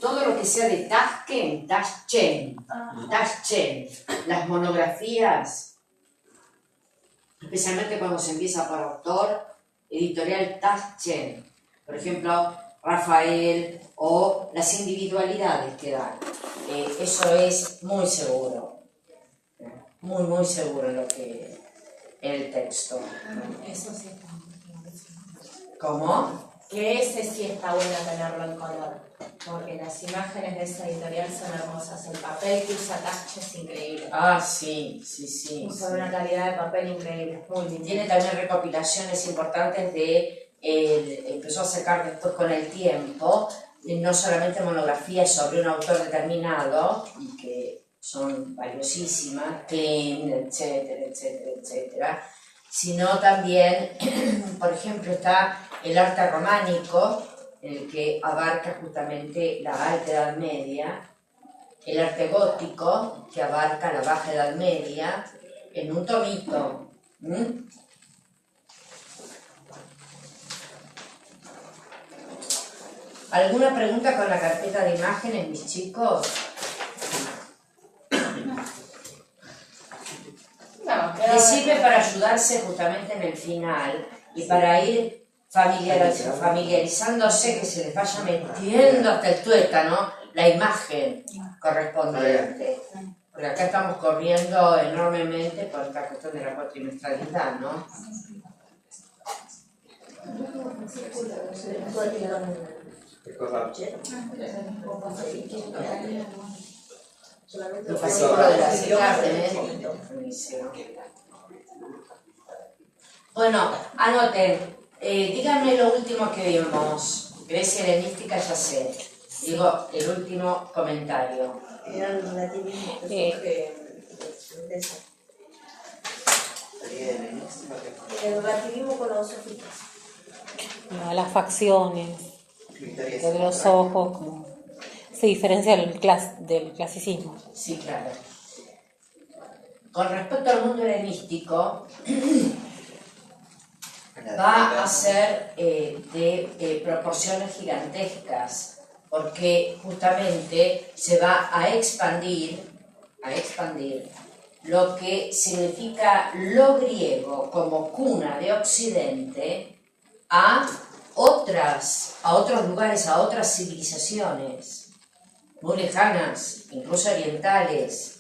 todo lo que sea de Taschen, las monografías, especialmente cuando se empieza por autor, editorial Taschen, por ejemplo, Rafael, o las individualidades que dan. Eso es muy seguro, muy seguro lo que el texto. Eso sí está bueno. ¿Cómo? Que ese sí está bueno tenerlo en color, porque las imágenes de esa editorial son hermosas. El papel que usa Taschen es increíble. Ah, sí. Usa una calidad de papel increíble, muy lindo. Tiene también recopilaciones importantes empezó a sacar después con el tiempo, no solamente monografías sobre un autor determinado, y que son valiosísimas, Klein, etcétera, sino también, por ejemplo, está el arte románico, el que abarca justamente la Alta Edad Media, el arte gótico, que abarca la Baja Edad Media, en un tomito. ¿Alguna pregunta con la carpeta de imágenes, mis chicos? No, Que sirve para ayudarse justamente en el final y para ir familiarizándose, que se les vaya metiendo hasta el tuétano la imagen correspondiente. Porque acá estamos corriendo enormemente por esta cuestión de la cuatrimestralidad, ¿no? Los fascículos de las imágenes. Bueno, anoten. Díganme lo último que vimos. Grecia helenística, ya sé. Digo, el último comentario. Era el relativismo. El relativismo con los sofistas. Las facciones de los ojos, como se diferencia del clasicismo. Sí, claro. Con respecto al mundo helenístico, va a ser de proporciones gigantescas, porque justamente se va a expandir lo que significa lo griego como cuna de Occidente a otros lugares, a otras civilizaciones muy lejanas, incluso orientales.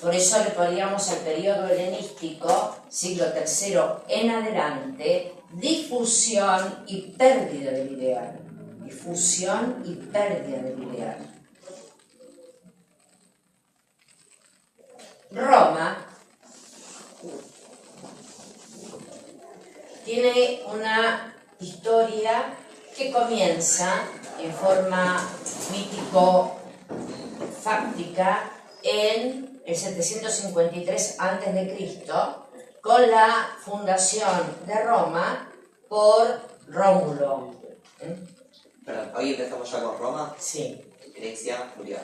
Por eso le poníamos al periodo helenístico, siglo III en adelante, difusión y pérdida del ideal. Difusión y pérdida del ideal. Roma tiene una historia que comienza en forma mítico-fáctica en el 753 a.C., con la fundación de Roma por Rómulo. Perdón, hoy empezamos ya con Roma. Sí. Grecia murió.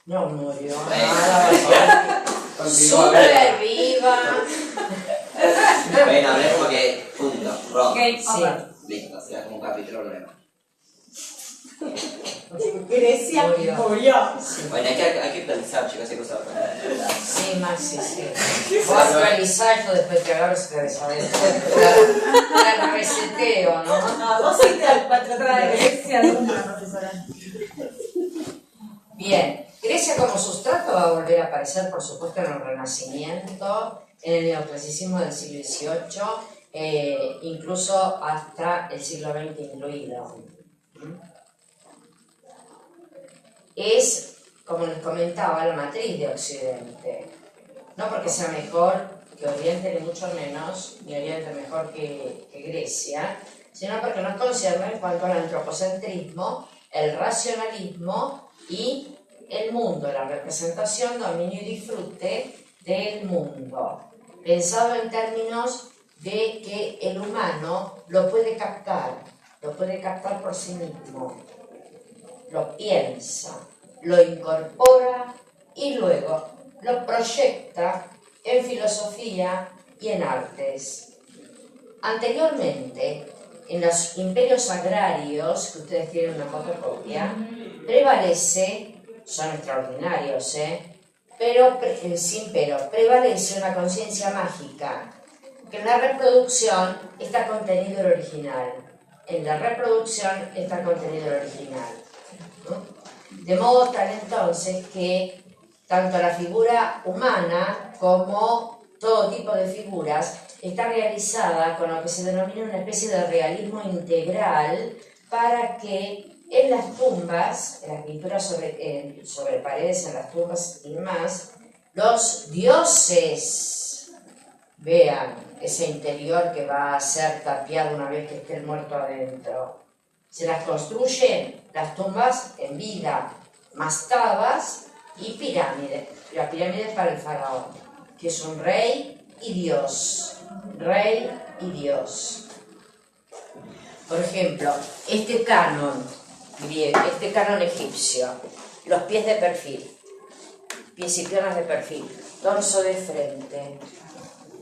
No murió. Continúa. Súper viva. Bueno, hablé como que punto, Roma. Okay, Sí. Listo, será como un capítulo nuevo. Grecia murió. Sí. Hay que pensar, chicos, hay cosas. Sí, Maxi, sí. Vos actualizás, yo después te agarro y te desabes. La reseteo, ¿no? No, vos fuiste al patrón de Grecia, no una profesora. Bien, Grecia como sustrato va a volver a aparecer, por supuesto, en el Renacimiento, en el neoclasicismo del siglo XVIII, incluso hasta el siglo XX incluido. Es, como les comentaba, la matriz de Occidente. No porque sea mejor que Oriente, ni mucho menos, ni Oriente mejor que Grecia, sino porque nos concierne en cuanto al antropocentrismo, el racionalismo y el mundo, la representación, dominio y disfrute del mundo. Pensado en términos de que el humano lo puede captar por sí mismo, lo piensa, lo incorpora y luego lo proyecta en filosofía y en artes. Anteriormente, en los imperios agrarios, que ustedes tienen una fotocopia, prevalece, son extraordinarios, prevalece una conciencia mágica, que en la reproducción está contenido el original. En la reproducción está contenido el original, ¿no? De modo tal entonces que tanto la figura humana como todo tipo de figuras está realizada con lo que se denomina una especie de realismo integral, para que en las tumbas, en las pinturas sobre paredes, en las tumbas y demás, los dioses vean ese interior que va a ser tapiado una vez que esté el muerto adentro. Se las construyen las tumbas en vida, mastabas y pirámides. La pirámide es para el faraón, que es un rey y dios. Rey y dios. Por ejemplo, este canon griego, este canon egipcio, los pies de perfil, pies y piernas de perfil, torso de frente,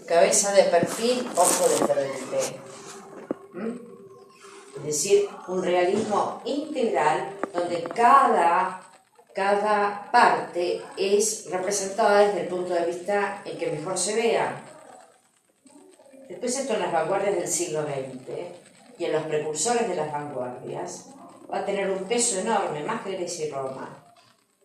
cabeza de perfil, ojo de frente. Es decir, un realismo integral donde cada parte es representada desde el punto de vista en que mejor se vea. Después esto en las vanguardias del siglo XX y en los precursores de las vanguardias va a tener un peso enorme, más que Grecia y Roma.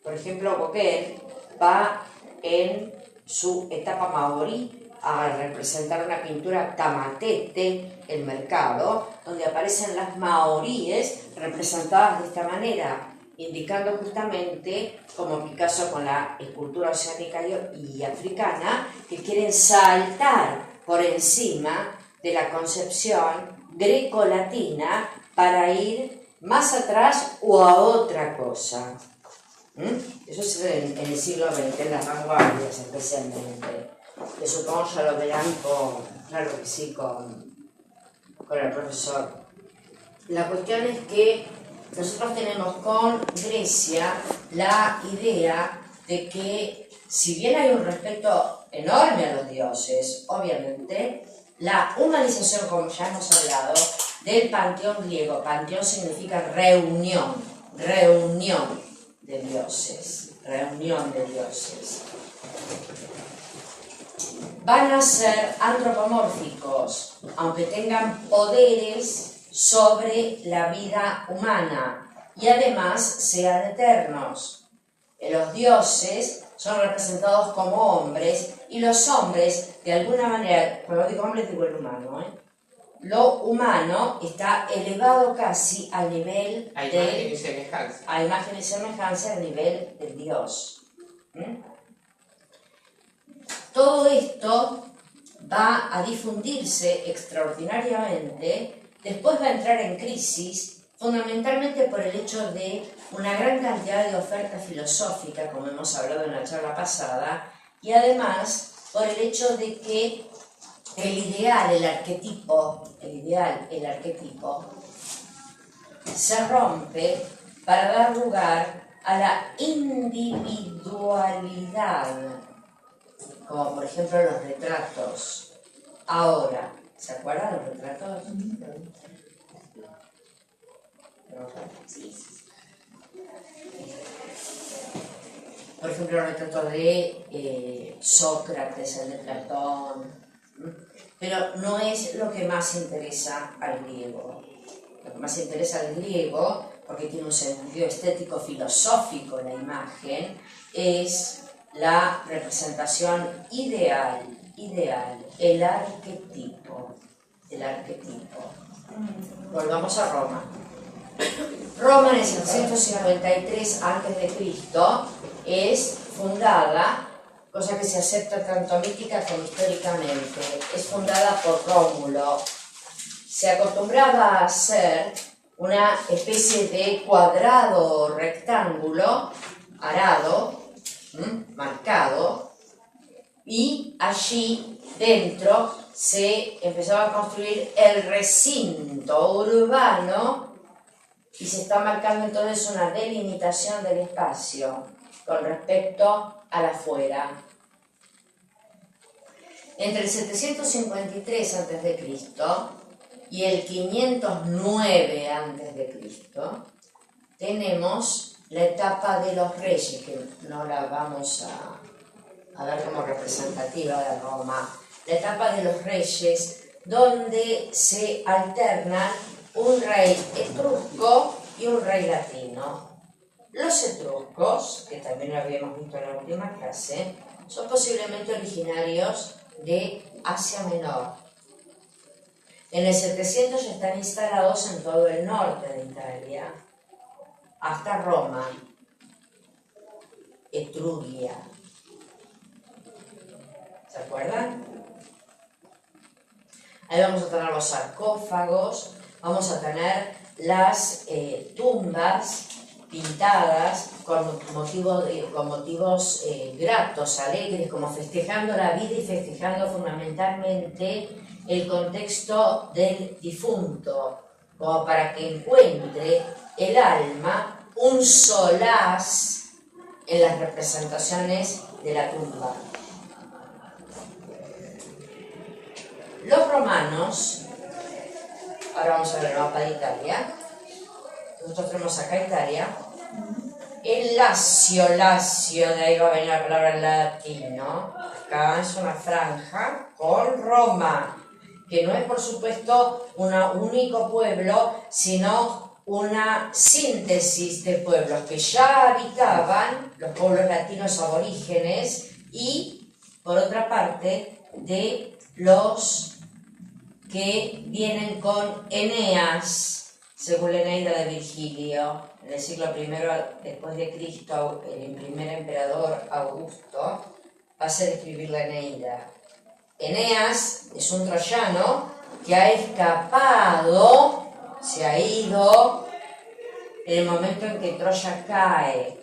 Por ejemplo, Gauguin va en su etapa maorí a representar una pintura Tamatete, el mercado, donde aparecen las maoríes representadas de esta manera, indicando justamente, como Picasso con la escultura oceánica y africana, que quieren saltar por encima de la concepción greco-latina para ir más atrás o a otra cosa. Eso es en el siglo XX, en las vanguardias especialmente. Que supongo ya lo verán claro que sí, con el profesor. La cuestión es que nosotros tenemos con Grecia la idea de que, si bien hay un respeto enorme a los dioses, obviamente, la humanización, como ya hemos hablado, del panteón griego, panteón significa reunión de dioses, van a ser antropomórficos, aunque tengan poderes sobre la vida humana y además sean eternos. Los dioses son representados como hombres y los hombres, de alguna manera, cuando digo hombres digo el humano, lo humano está elevado casi al nivel a imagen y semejanza. A imagen y semejanza al nivel del Dios. Todo esto va a difundirse extraordinariamente, después va a entrar en crisis, fundamentalmente por el hecho de una gran cantidad de oferta filosófica, como hemos hablado en la charla pasada, y además por el hecho de que el arquetipo, se rompe para dar lugar a la individualidad, como por ejemplo los retratos. Ahora, ¿se acuerdan los retratos? Por ejemplo, el retrato de Sócrates, el de Platón. Pero no es lo que más interesa al griego. Lo que más interesa al griego, porque tiene un sentido estético filosófico la imagen, es la representación ideal, el arquetipo. Volvamos a Roma. Roma en el 753 a.C. es fundada, cosa que se acepta tanto mítica como históricamente, es fundada por Rómulo. Se acostumbraba a hacer una especie de cuadrado rectángulo, arado, marcado, y allí dentro se empezaba a construir el recinto urbano y se está marcando entonces una delimitación del espacio con respecto al afuera. Entre el 753 a.C. y el 509 a.C. tenemos la etapa de los reyes, que no la vamos a ver como representativa de Roma, la etapa de los reyes, donde se alternan un rey etrusco y un rey latino. Los etruscos, que también lo habíamos visto en la última clase, son posiblemente originarios de Asia Menor. En el 700 ya están instalados en todo el norte de Italia, hasta Roma, Etruria. ¿Se acuerdan? Ahí vamos a tener los sarcófagos, vamos a tener las tumbas pintadas con motivos gratos, alegres, como festejando la vida y festejando fundamentalmente el contexto del difunto, como para que encuentre el alma un solaz en las representaciones de la tumba. Los romanos, ahora vamos a ver el mapa de Italia, nosotros tenemos acá Italia, el Lacio, de ahí va a venir la palabra latino, acá es una franja con Roma, que no es por supuesto un único pueblo, sino una síntesis de pueblos que ya habitaban, los pueblos latinos aborígenes, y por otra parte de los que vienen con Eneas, según la Eneida de Virgilio, en el siglo I después de Cristo, el primer emperador Augusto va a hacer escribir la Eneida. Eneas es un troyano que ha escapado, se ha ido en el momento en que Troya cae.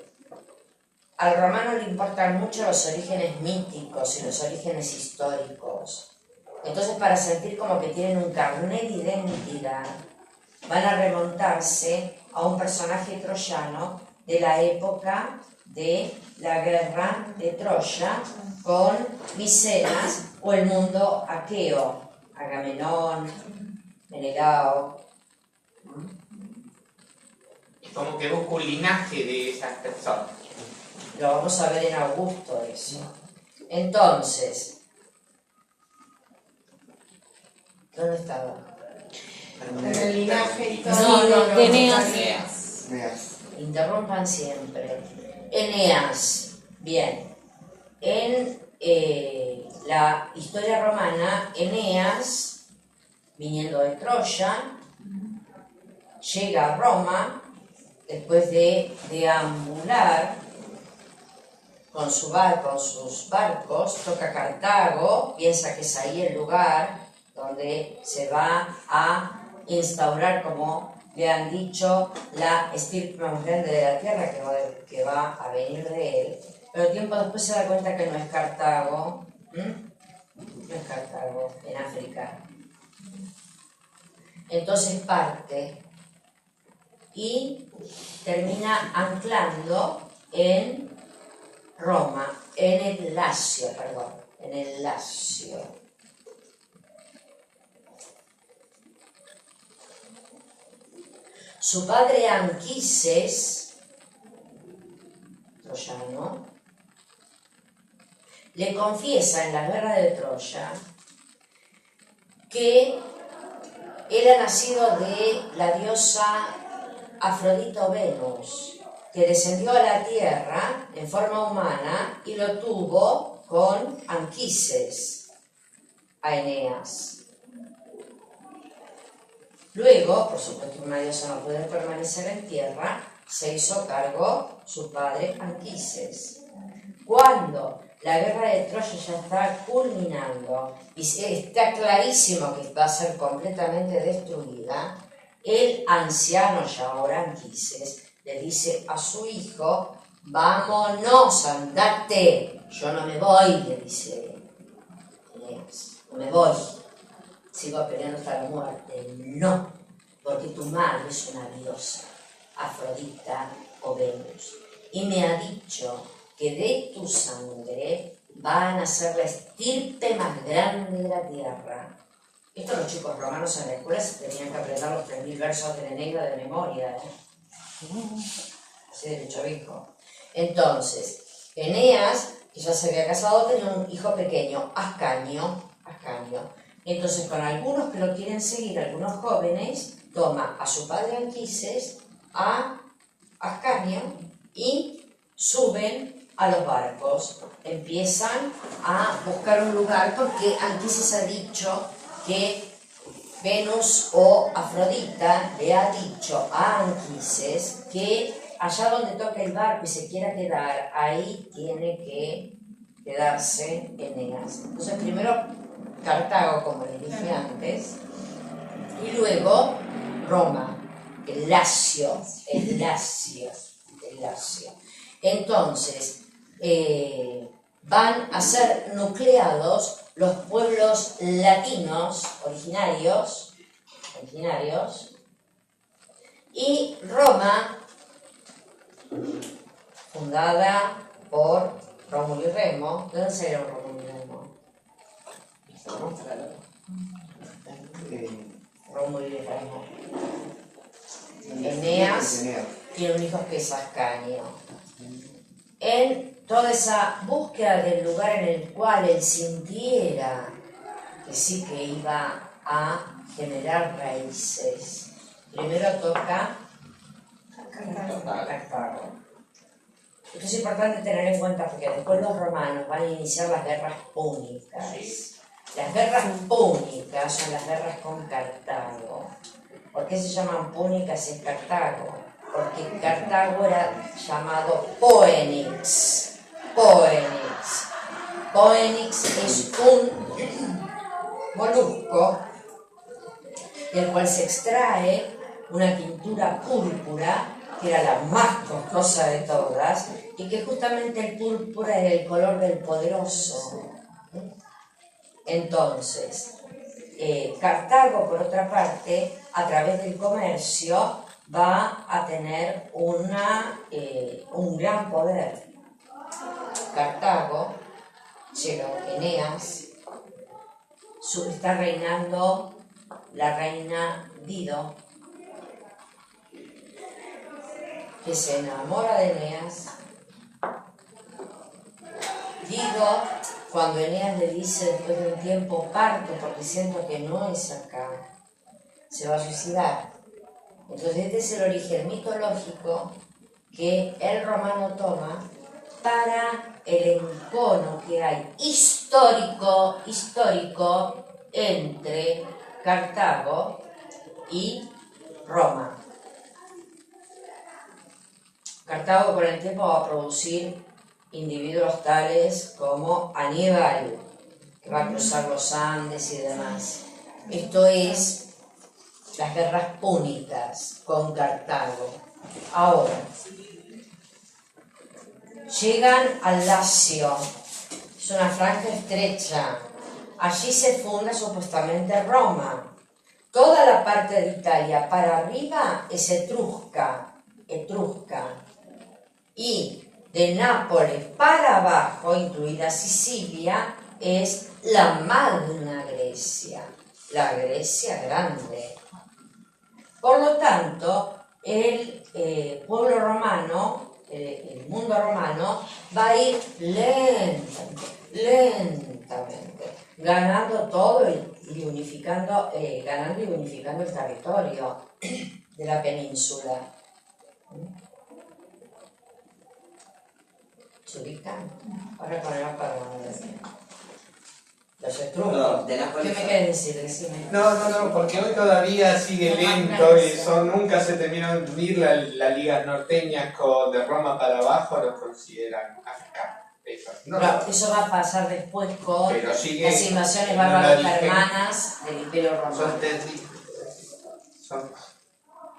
Al romano le importan mucho los orígenes míticos y los orígenes históricos. Entonces, para sentir como que tienen un carnet de identidad, van a remontarse a un personaje troyano de la época de la guerra de Troya con Micenas o el mundo aqueo, Agamenón, Menelao. Como que busca un linaje de esas personas. Lo vamos a ver en Augusto eso. Entonces, ¿dónde estaba? En el linaje histórico. No, de Eneas. Interrumpan siempre. Eneas. Bien. En la historia romana, Eneas, viniendo de Troya, llega a Roma después de deambular con sus barcos, toca Cartago, piensa que es ahí el lugar donde se va a instaurar, como le han dicho, la estirpe más grande de la tierra que va a venir de él. Pero tiempo después se da cuenta que no es Cartago, no es Cartago, en África. Entonces parte y termina anclando en Roma, en el Lacio. Su padre Anquises, troyano, le confiesa en la guerra de Troya que él ha nacido de la diosa Afrodito Venus, que descendió a la tierra en forma humana y lo tuvo con Anquises, a Eneas. Luego, por supuesto, una diosa no puede permanecer en tierra, se hizo cargo su padre Anquises. Cuando la guerra de Troya ya está culminando y está clarísimo que va a ser completamente destruida, el anciano ya ahora Anquises le dice a su hijo: vámonos, andate, yo no me voy, le dice Eneas, no me voy, sigo peleando hasta la muerte. No, porque tu madre es una diosa, Afrodita o Venus, y me ha dicho que de tu sangre van a ser la estirpe más grande de la tierra. Esto los chicos romanos en la escuela se tenían que aprender los 3000 versos de la Eneida de memoria, así derecho hijo. Entonces, Eneas, que ya se había casado, tenía un hijo pequeño, Ascanio. Entonces, con algunos que lo quieren seguir, algunos jóvenes, toma a su padre Anquises, a Ascanio, y suben a los barcos. Empiezan a buscar un lugar porque Anquises ha dicho que Venus o Afrodita le ha dicho a Anquises que allá donde toque el barco y se quiera quedar, ahí tiene que quedarse Eneas. Entonces primero Cartago, como les dije antes, y luego Roma, el Lacio. Entonces, van a ser nucleados los pueblos latinos originarios, y Roma, fundada por Rómulo y Remo. ¿De dónde salieron Rómulo y Remo? Rómulo y Remo. Eneas tiene un hijo que es Ascanio. En toda esa búsqueda del lugar en el cual él sintiera que sí que iba a generar raíces, primero toca Cartago. Esto es importante tener en cuenta porque después los romanos van a iniciar las guerras púnicas. Las guerras púnicas son las guerras con Cartago. ¿Por qué se llaman púnicas en Cartago? Porque Cartago era llamado Poenix. Poenix es un molusco del cual se extrae una tintura púrpura, que era la más costosa de todas, y que justamente el púrpura era el color del poderoso. Entonces, Cartago, por otra parte, a través del comercio, va a tener un gran poder. Cartago, llega Eneas, está reinando la reina Dido, que se enamora de Eneas. Dido, cuando Eneas le dice después de un tiempo, parto porque siento que no es acá, se va a suicidar. Entonces este es el origen mitológico que el romano toma para el encono que hay histórico entre Cartago y Roma. Cartago con el tiempo va a producir individuos tales como Aníbal, que va a cruzar los Andes y demás. Esto es las guerras púnicas con Cartago. Ahora, llegan al Lacio, es una franja estrecha. Allí se funda supuestamente Roma. Toda la parte de Italia para arriba es etrusca. Y de Nápoles para abajo, incluida Sicilia, es la Magna Grecia, la Grecia grande. Por lo tanto, el pueblo romano, el mundo romano, va a ir lentamente, ganando todo y unificando, el territorio de la península. ¿Se ubican? Ahora ponemos para los etruscos. No, de Nápoles. ¿Qué me quieres decir? Decime. No, porque hoy todavía sigue lento y nunca se terminó de unir las ligas norteñas de Roma para abajo, los consideran africanos. Eso va a pasar después con las invasiones no bárbaro-germanas del Imperio Romano. Son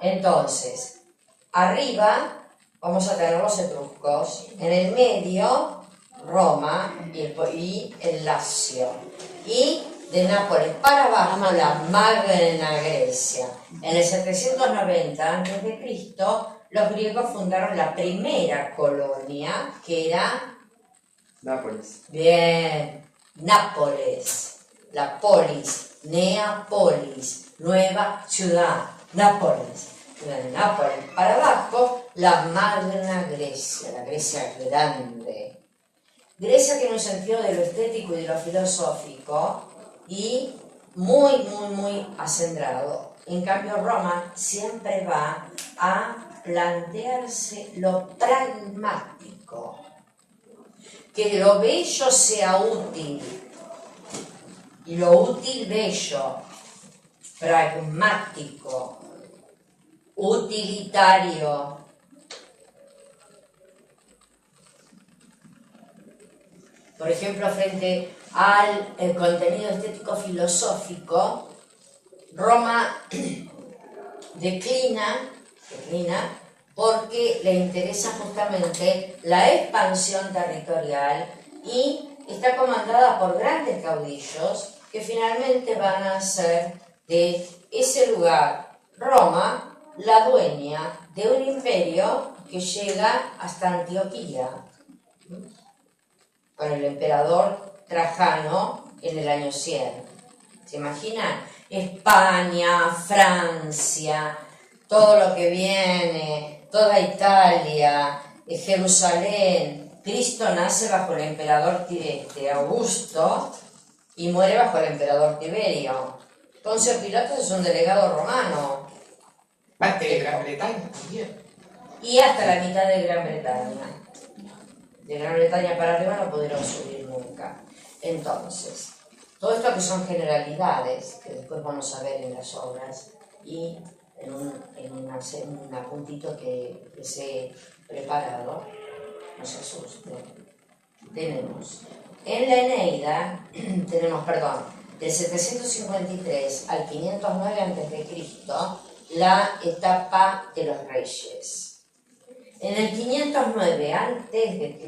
Entonces, arriba vamos a tener los etruscos, en el medio Roma y el Lacio, y de Nápoles para abajo la Magna Grecia. En el 790 a.C., los griegos fundaron la primera colonia, que era Nápoles. Bien, Nápoles, la polis, Neapolis, nueva ciudad, Nápoles. de Nápoles para abajo, la Magna Grecia, la Grecia grande. Grecia tiene un sentido de lo estético y de lo filosófico y muy acendrado. En cambio, Roma siempre va a plantearse lo pragmático, que lo bello sea útil y lo útil bello, pragmático, utilitario. Por ejemplo, frente al contenido estético filosófico, Roma declina porque le interesa justamente la expansión territorial y está comandada por grandes caudillos que finalmente van a hacer de ese lugar, Roma, la dueña de un imperio que llega hasta Antioquía, con el emperador Trajano en el año 100. ¿Se imaginan? España, Francia, todo lo que viene, toda Italia, Jerusalén. Cristo nace bajo el emperador Augusto y muere bajo el emperador Tiberio. Poncio Pilatos es un delegado romano. Parte de Gran Bretaña también. Y hasta la mitad de Gran Bretaña. De Gran Bretaña para arriba no pudieron subir nunca. Entonces, todo esto que son generalidades, que después vamos a ver en las obras, y en un apuntito que les he preparado, no se asusten, tenemos en la Eneida, del 753 al 509 a.C., la etapa de los reyes. En el 509 a.C.,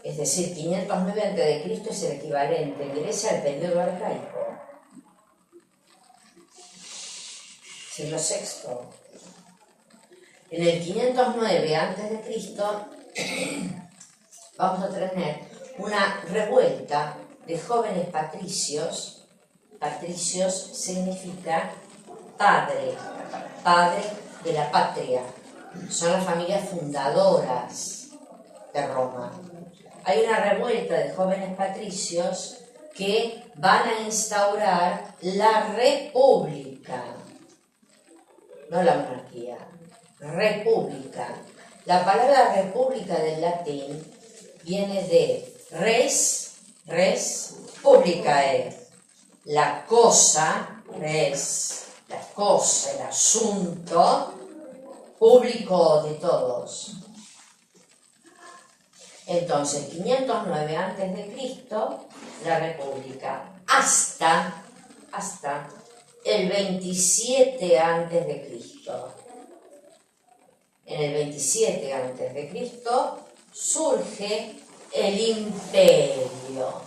es decir, 509 a.C. es el equivalente en Grecia al periodo arcaico, siglo VI. En el 509 a.C. vamos a tener una revuelta de jóvenes patricios. Patricios significa padre de la patria. Son las familias fundadoras de Roma. Hay una revuelta de jóvenes patricios que van a instaurar la república, no la monarquía, república. La palabra república del latín viene de res publicae, la cosa, res, la cosa, el asunto público de todos. Entonces, 509 a.C., la República, hasta el 27 a.C. En el 27 a.C. surge el imperio.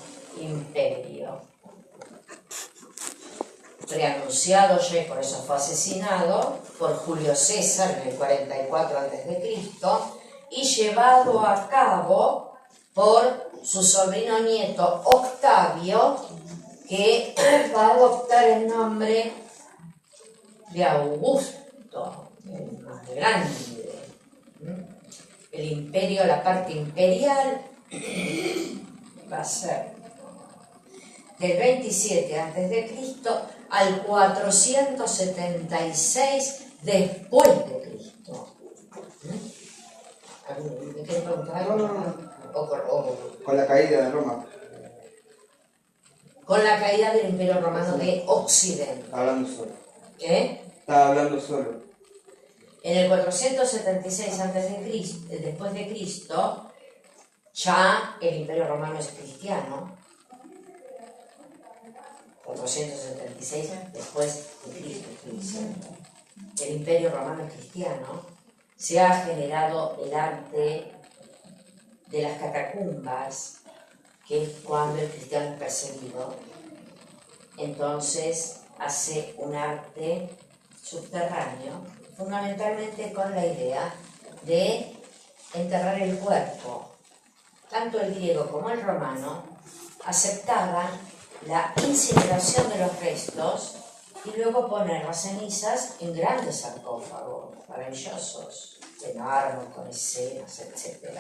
Preanunciado ya, y por eso fue asesinado por Julio César en el 44 a.C. y llevado a cabo por su sobrino nieto Octavio, que va a adoptar el nombre de Augusto, el más grande. El imperio, la parte imperial, va a ser del 27 a.C. al 476 después de Cristo. ¿Me quieren preguntar algo? No. Con la caída de Roma. Con la caída del Imperio Romano de Occidente. Estaba hablando solo. ¿Qué? Estaba hablando solo. En el 476 después de Cristo, ya el Imperio Romano es cristiano. 476 después de Cristo. El Imperio Romano es cristiano. Se ha generado el arte de las catacumbas, que es cuando el cristiano es perseguido. Entonces hace un arte subterráneo, fundamentalmente con la idea de enterrar el cuerpo. Tanto el griego como el romano aceptaban la incineración de los restos y luego poner las cenizas en grandes sarcófagos maravillosos, de mármol, con escenas, etc.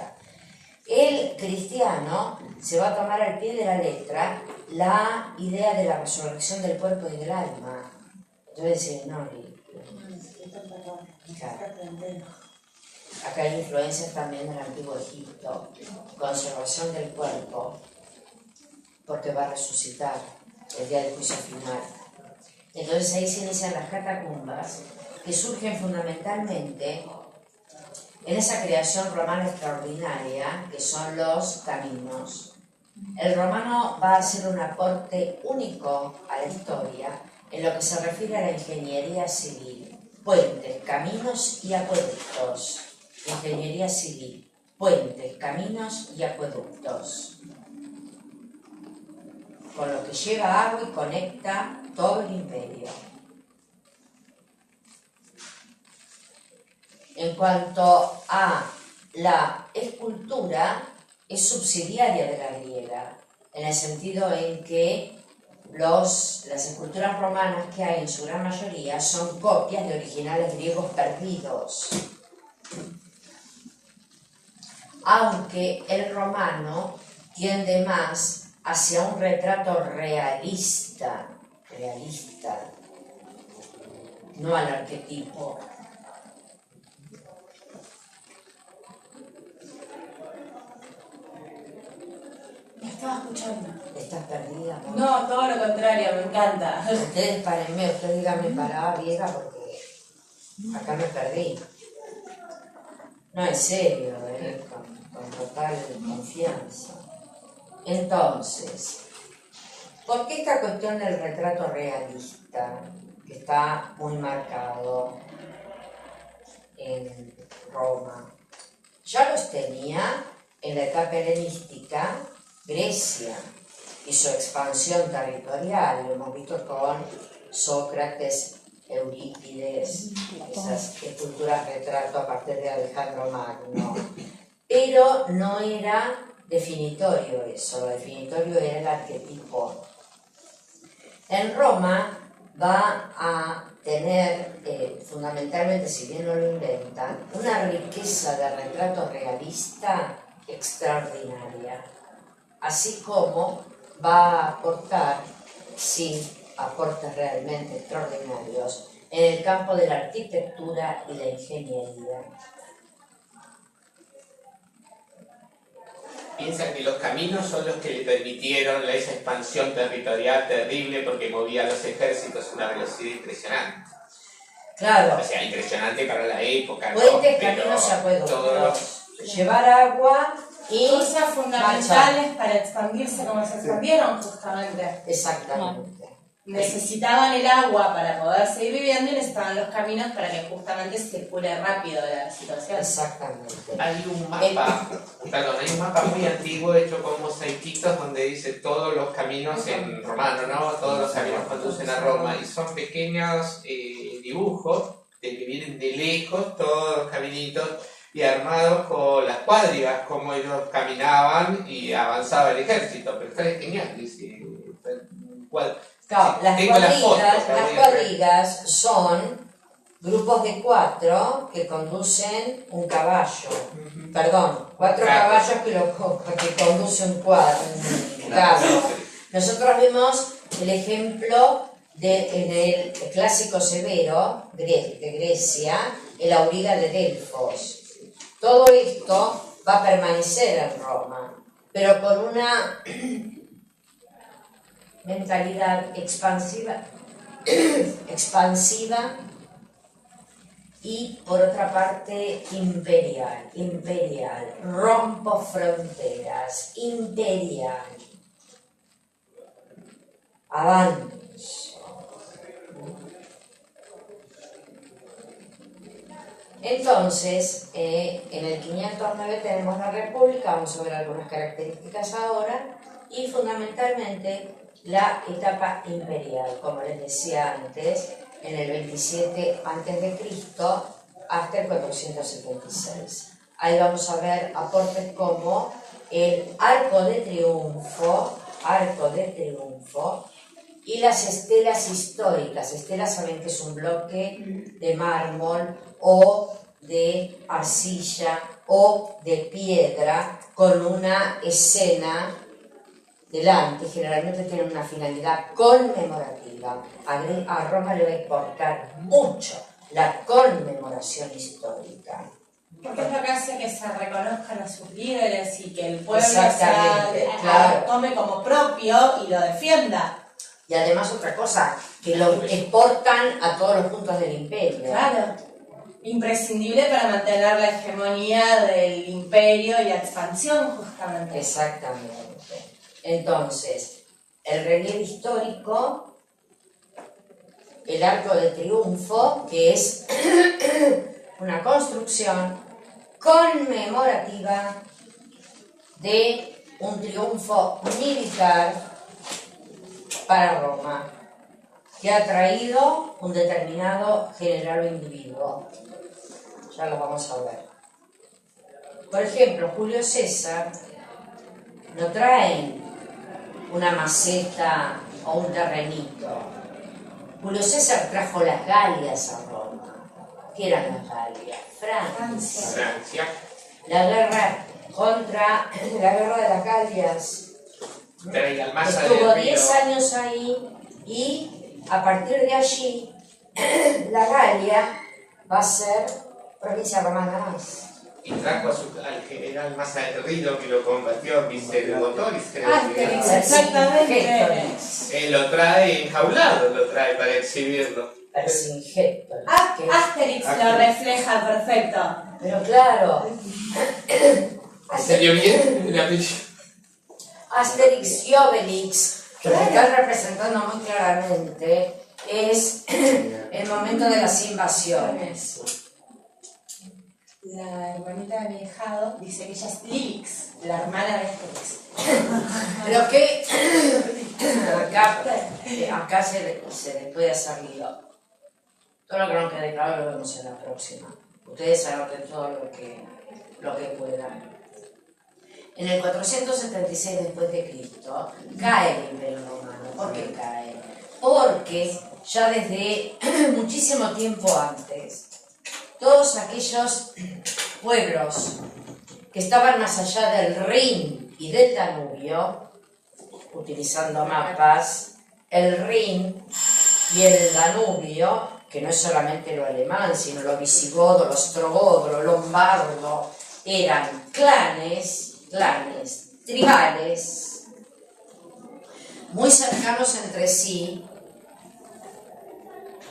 El cristiano se va a tomar al pie de la letra la idea de la resurrección del cuerpo y del alma. Entonces dice, no, claro. Acá hay influencias también del antiguo Egipto, conservación del cuerpo, porque va a resucitar el día del juicio final. Entonces ahí se inician las catacumbas, que surgen fundamentalmente en esa creación romana extraordinaria, que son los caminos. El romano va a hacer un aporte único a la historia en lo que se refiere a la ingeniería civil. Puentes, caminos y acueductos. Ingeniería civil. Puentes, caminos y acueductos. Con lo que lleva agua y conecta todo el imperio. En cuanto a la escultura, es subsidiaria de la griega, en el sentido en que las esculturas romanas que hay en su gran mayoría son copias de originales griegos perdidos. Aunque el romano tiende más hacia un retrato realista, no al arquetipo. Me estaba escuchando. ¿Estás perdida? No, todo lo contrario, me encanta. Ustedes párenme, ustedes díganme pará, vieja, porque acá me perdí. No, en serio, con total confianza. Entonces, ¿por qué esta cuestión del retrato realista, que está muy marcado en Roma? Ya los tenía en la etapa helenística Grecia y su expansión territorial, lo hemos visto con Sócrates, Eurípides, esas esculturas retrato a partir de Alejandro Magno. Pero no era definitorio eso, lo definitorio era el arquetipo. En Roma va a tener, fundamentalmente, si bien no lo inventan, una riqueza de retrato realista extraordinaria, así como va a aportar, sí, aportes realmente extraordinarios en el campo de la arquitectura y la ingeniería. Piensan que los caminos son los que le permitieron esa expansión territorial terrible porque movía los ejércitos a una velocidad impresionante. Claro. O sea, impresionante para la época, ¿no? Puentes, caminos y acueductos. Llevar agua y Cosas fundamentales para expandirse como se expandieron justamente. exactamente. Necesitaban el agua para poder seguir viviendo y necesitaban los caminos para que justamente circule rápido la situación. Exactamente. Hay un mapa muy antiguo hecho con mosaiquitos donde dice todos los caminos en romano, ¿no? Todos los caminos conducen a Roma y son pequeños dibujos de que vienen de lejos todos los caminitos y armados con las cuadrigas, como ellos caminaban y avanzaba el ejército. Pero está genial, dice. Claro, las cuadrigas son grupos de 4 que conducen un caballo. Perdón, 4 caballos que conducen un carro. Nosotros vemos el ejemplo en el clásico severo de Grecia, el auriga de Delfos. Todo esto va a permanecer en Roma, pero con una mentalidad expansiva y por otra parte imperial, rompo fronteras, imperial, avanzo. Entonces, en el 509 tenemos la República, vamos a ver algunas características ahora, y fundamentalmente la etapa imperial, como les decía antes, en el 27 a.C. hasta el 476. Ahí vamos a ver aportes como el arco de triunfo, y las estelas históricas. Estelas saben que es un bloque de mármol o de arcilla o de piedra con una escena delante, generalmente tienen una finalidad conmemorativa. A Roma le va a importar mucho la conmemoración histórica. Porque es lo que hace que se reconozcan a sus líderes y que el pueblo Exactamente, claro. tome como propio y lo defienda. Y además otra cosa, que lo exportan a todos los puntos del imperio. Claro. Imprescindible para mantener la hegemonía del imperio y la expansión, justamente. Exactamente. Entonces, el relieve histórico, el arco de triunfo, que es una construcción conmemorativa de un triunfo militar para Roma, que ha traído un determinado general o individuo. Ya lo vamos a ver. Por ejemplo, Julio César no trae una maceta o un terrenito. Julio César trajo las Galias a Roma. ¿Qué eran las Galias? Francia. La guerra de las Galias Trae al Maza estuvo del Río. 10 años ahí y a partir de allí la Galia va a ser provincia romana más. Y trajo al general Maza del Río que lo combatió Vicerigotoris, creo que Asterix, era. exactamente. Lo trae enjaulado, lo trae para exhibirlo. Vercingétorix. Asterix lo refleja perfecto. Pero claro, ¿Se dio bien el apellido? Asterix y Obelix, que lo están representando muy claramente, es el momento de las invasiones. La hermanita de mi dejado dice que ella es Lilix, la hermana de Asterix. Pero que acá se le puede hacer lío. Todo lo que no quede claro lo vemos en la próxima. Ustedes anoten todo lo que puedan. En el 476 después de Cristo cae el Imperio Romano. ¿Por qué cae? Porque ya desde muchísimo tiempo antes, todos aquellos pueblos que estaban más allá del Rin y del Danubio, utilizando mapas, el Rin y el Danubio, que no es solamente lo alemán, sino lo visigodo, lo ostrogodo, lo lombardo, eran clanes, tribales, muy cercanos entre sí,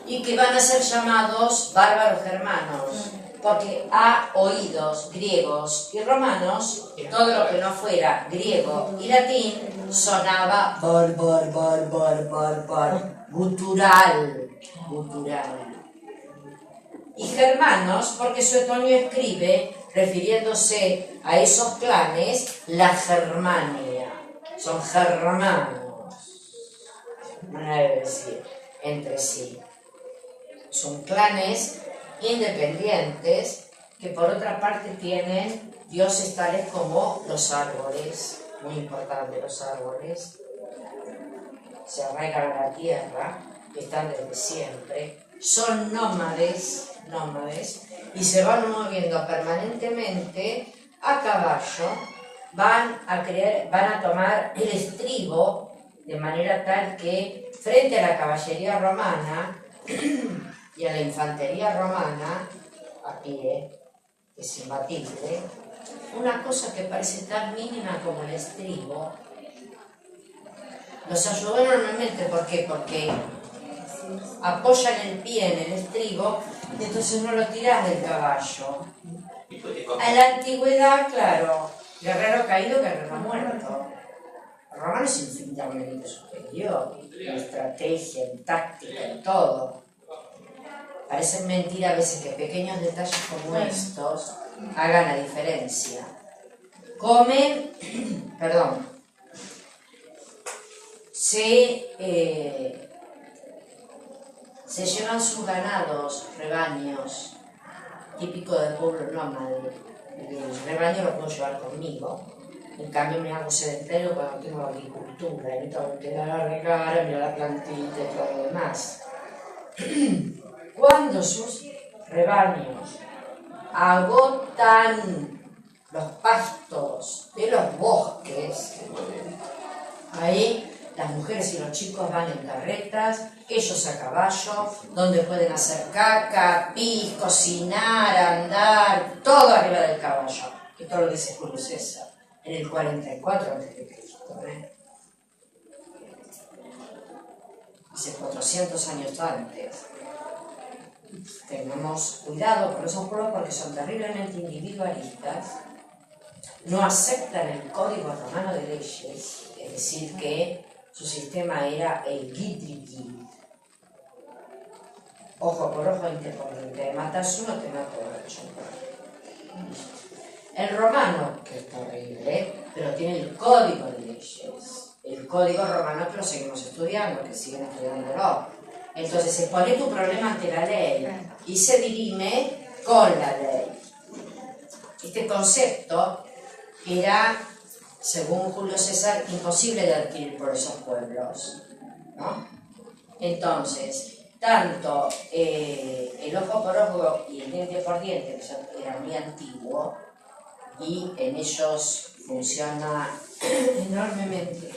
y que van a ser llamados bárbaros germanos, porque a oídos griegos y romanos, todo lo que no fuera griego y latín sonaba gutural. Y germanos, porque Suetonio escribe, refiriéndose a esos clanes, la Germania. Son germanos, manera de decir, entre sí. Son clanes independientes que por otra parte tienen dioses tales como los árboles, muy importante los árboles, se arraigan a la tierra, están desde siempre, son nómades y se van moviendo permanentemente a caballo, van a tomar el estribo de manera tal que frente a la caballería romana y a la infantería romana, a pie, es imbatible, una cosa que parece tan mínima como el estribo, los ayudó enormemente. ¿Por qué? Porque apoyan el pie en el estribo y entonces no lo tiras del caballo. En la antigüedad, claro, guerrero caído, guerrero muerto. El romano es infinitamente superior en estrategia, en táctica, en todo. Parece mentira a veces que pequeños detalles como estos hagan la diferencia. Se llevan sus ganados, rebaños, típico del pueblo nómade. El rebaño lo puedo llevar conmigo. En cambio me hago sedentario cuando tengo agricultura, y tengo que dar a regar, mirar la plantita y todo lo demás. Cuando sus rebaños agotan los pastos de los bosques, ahí las mujeres y los chicos van en carretas, ellos a caballo, donde pueden hacer caca, pis, cocinar, andar, todo arriba del caballo. Esto lo dice Julio César, en el 44 a.C. Hace 400 años antes. Tengamos cuidado con esos pueblos porque son terriblemente individualistas, no aceptan el código romano de leyes, es decir, que su sistema era el git. Ojo por ojo, diente por diente. Te matas uno, te mato ocho. El romano, que es terrible, pero tiene el código de leyes. El código romano que lo seguimos estudiando, que siguen estudiándolo. Entonces se pone tu problema ante la ley y se dirime con la ley. Este concepto era, según Julio César, imposible de adquirir por esos pueblos, ¿no? Entonces, tanto el ojo por ojo y el diente por diente, que era muy antiguo, y en ellos funciona enormemente,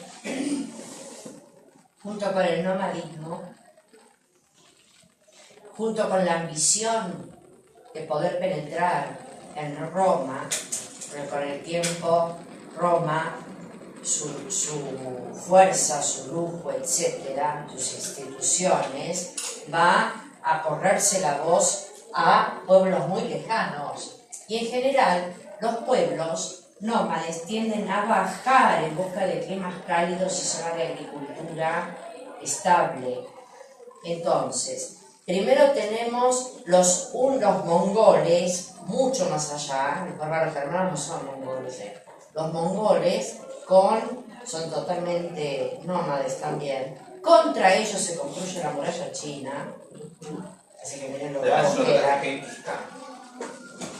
junto con el nomadismo, junto con la ambición de poder penetrar en Roma, pero con el tiempo Roma, su fuerza, su lujo, etcétera, sus instituciones, va a correrse la voz a pueblos muy lejanos. Y en general, los pueblos nómades tienden a bajar en busca de climas cálidos y zonas de agricultura estable. Entonces, primero tenemos los mongoles, mucho más allá, los bárbaros germanos no son mongoles, los mongoles son totalmente nómades también. Contra ellos se construye la muralla china, así que miren lo que era.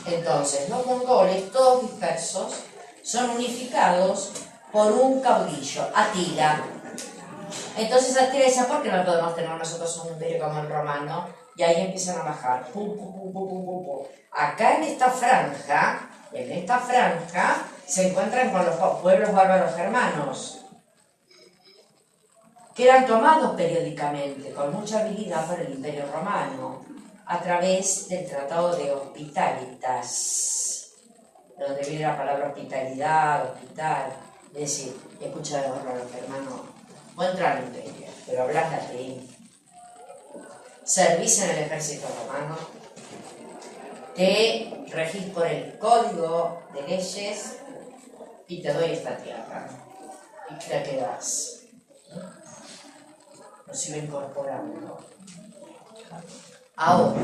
Entonces, los mongoles, todos dispersos, son unificados por un caudillo, Atila. Entonces Atila dice, ¿por qué no podemos tener nosotros un imperio como el romano? Y ahí empiezan a bajar. Acá en esta franja, se encuentran con los pueblos bárbaros germanos, que eran tomados periódicamente, con mucha habilidad por el imperio romano, a través del Tratado de Hospitalitas, donde viene la palabra hospitalidad, hospital, es decir, escucha de bárbaro germano, vos entrar al imperio, pero hablas latín, servís en el ejército romano, te regís por el código de leyes y te doy esta tierra y te quedás. Nos iba incorporando. Ahora,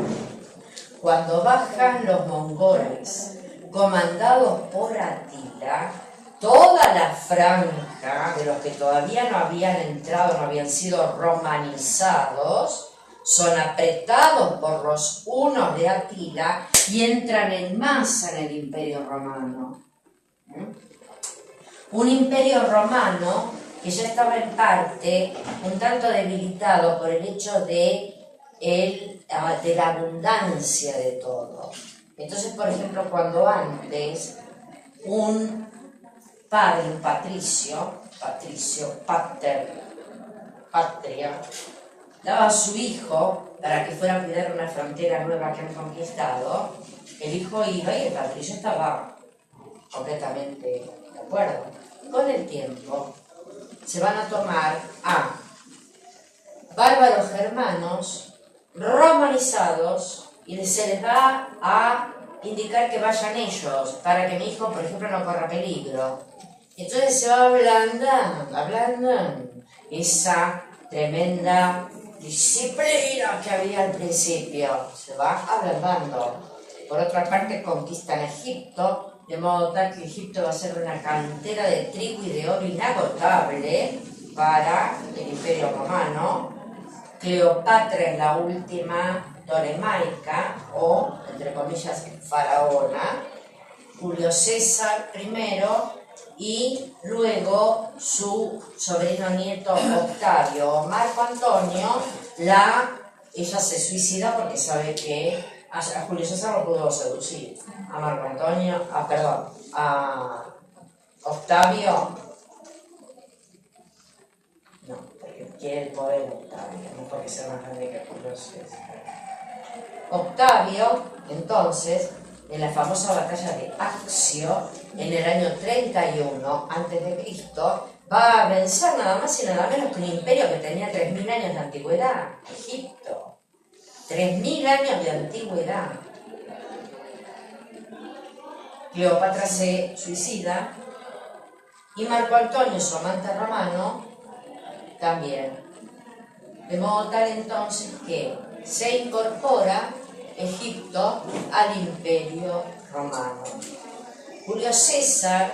cuando bajan los mongoles comandados por Atila, toda la franja de los que todavía no habían entrado, no habían sido romanizados, son apretados por los hunos de Atila y entran en masa en el imperio romano. Un imperio romano que ya estaba en parte un tanto debilitado por el hecho de la abundancia de todo. Entonces, por ejemplo, cuando antes un padre, un patricio, patria, daba a su hijo para que fuera a cuidar una frontera nueva que han conquistado, el hijo iba y el patricio estaba completamente de acuerdo. Con el tiempo se van a tomar a bárbaros germanos romanizados y se les va a indicar que vayan ellos para que mi hijo, por ejemplo, no corra peligro. Entonces se va ablandando esa tremenda disciplina que había al principio, se va ablandando. Por otra parte, conquistan Egipto, de modo tal que Egipto va a ser una cantera de trigo y de oro inagotable para el Imperio Romano. Cleopatra es la última tolemaica, o, entre comillas, faraona. Julio César primero y luego su sobrino nieto Octavio. Marco Antonio, ella se suicida porque sabe que a Julio César lo pudo seducir. A Marco Antonio, a Octavio, no, porque quiere el poder de Octavio, no porque sea más grande que Julio César. Octavio, entonces, en la famosa batalla de Accio, en el año 31 a.C., va a vencer nada más y nada menos que un imperio que tenía 3.000 años de antigüedad, Egipto. 3.000 años de antigüedad. Cleopatra se suicida y Marco Antonio, su amante romano, también. De modo tal entonces que se incorpora Egipto al imperio romano. Julio César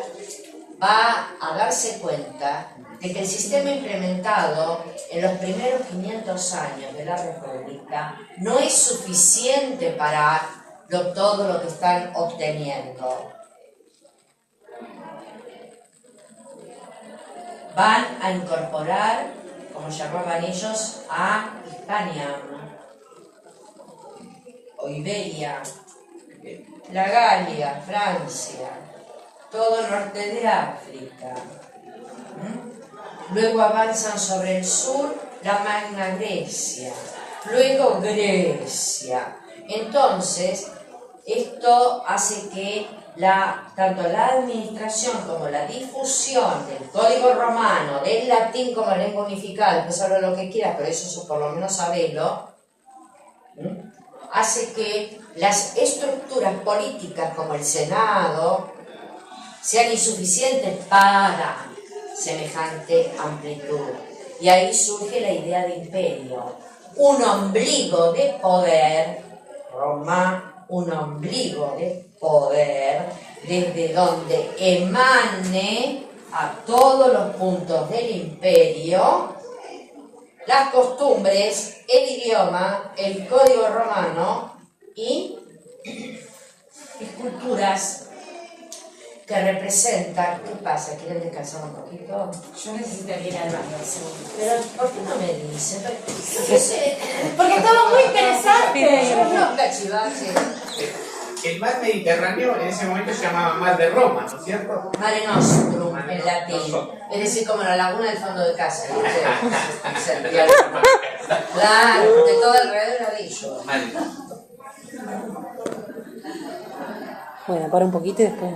va a darse cuenta de que el sistema implementado en los primeros 500 años de la República no es suficiente para todo lo que están obteniendo. Van a incorporar, como llamaban ellos, a Hispania o Iberia, la Galia, Francia, todo el norte de África. Luego avanzan sobre el sur la Magna Grecia, luego Grecia. Entonces, esto hace que tanto la administración como la difusión del código romano, del latín como lengua unificada, después hablo lo que quieras, pero eso por lo menos sabelo, hace que las estructuras políticas como el Senado sean insuficientes para semejante amplitud. Y ahí surge la idea de imperio, un ombligo de poder, Roma, un ombligo de poder, desde donde emane a todos los puntos del imperio las costumbres, el idioma, el código romano y esculturas que representan. ¿Qué pasa? ¿Quieren descansar un poquito? Yo necesito ir al baño, segundo. Pero, ¿por qué no me dicen? Porque estaba muy interesante. No, cachivache. El mar Mediterráneo en ese momento se llamaba Mar de Roma, ¿no es cierto? Mare Nostrum, Mare en latín. Nostrum. Es decir, como la laguna del fondo de casa. Claro, porque todo alrededor era bello. Mal. Bueno, para un poquito y después...